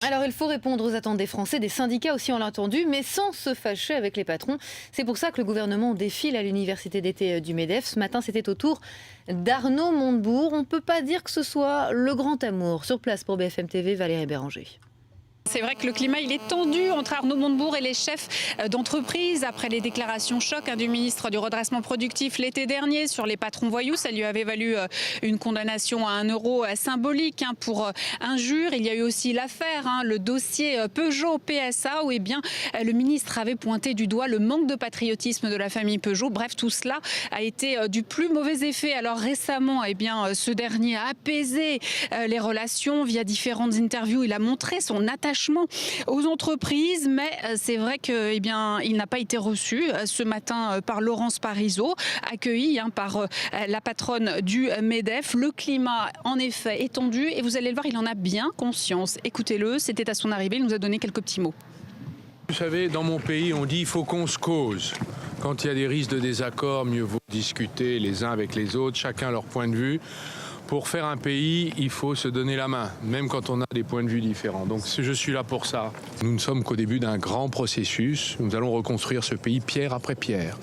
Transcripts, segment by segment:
Alors il faut répondre aux attentes des Français, des syndicats aussi on l'a entendu, mais sans se fâcher avec les patrons. C'est pour ça que le gouvernement défile à l'université d'été du MEDEF. Ce matin c'était au tour d'Arnaud Montebourg. On ne peut pas dire que ce soit le grand amour. Sur place pour BFM TV, Valérie Béranger. C'est vrai que le climat il est tendu entre Arnaud Montebourg et les chefs d'entreprise après les déclarations choc du ministre du redressement productif l'été dernier sur les patrons voyous. Ça lui avait valu une condamnation à 1 euro symbolique pour injure. Il y a eu aussi l'affaire, le dossier Peugeot PSA où le ministre avait pointé du doigt le manque de patriotisme de la famille Peugeot. Bref, tout cela a été du plus mauvais effet. Alors récemment, ce dernier a apaisé les relations via différentes interviews. Il a montré son attachement aux entreprises, mais c'est vrai qu'il n'a pas été reçu ce matin par Laurence Parisot, accueilli par la patronne du MEDEF. Le climat, en effet, est tendu et vous allez le voir, il en a bien conscience. Écoutez-le, c'était à son arrivée, il nous a donné quelques petits mots. Vous savez, dans mon pays, on dit il faut qu'on se cause. Quand il y a des risques de désaccord, mieux vaut discuter les uns avec les autres, chacun leur point de vue. Pour faire un pays, il faut se donner la main, même quand on a des points de vue différents. Donc je suis là pour ça. Nous ne sommes qu'au début d'un grand processus. Nous allons reconstruire ce pays pierre après pierre.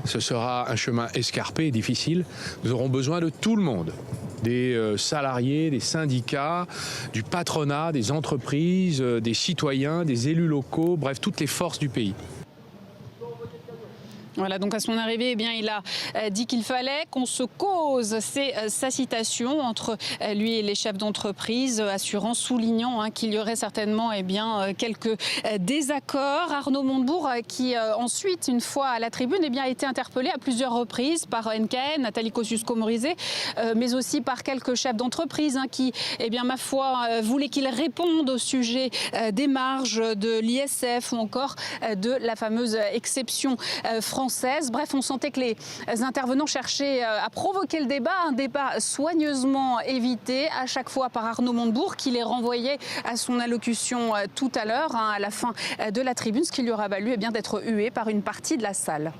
Ce sera un chemin escarpé et difficile. Nous aurons besoin de tout le monde. Des salariés, des syndicats, du patronat, des entreprises, des citoyens, des élus locaux, bref, toutes les forces du pays. Voilà, donc à son arrivée, il a dit qu'il fallait qu'on se cause. C'est sa citation entre lui et les chefs d'entreprise, soulignant qu'il y aurait certainement quelques désaccords. Arnaud Montebourg qui ensuite, une fois à la tribune, a été interpellé à plusieurs reprises par NKN, Nathalie Kosciusko-Morizet, mais aussi par quelques chefs d'entreprise qui, ma foi, voulaient qu'il réponde au sujet des marges de l'ISF ou encore de la fameuse exception française. Bref, on sentait que les intervenants cherchaient à provoquer le débat, un débat soigneusement évité à chaque fois par Arnaud Montebourg qui les renvoyait à son allocution tout à l'heure, à la fin de la tribune, ce qui lui aura valu d'être hué par une partie de la salle.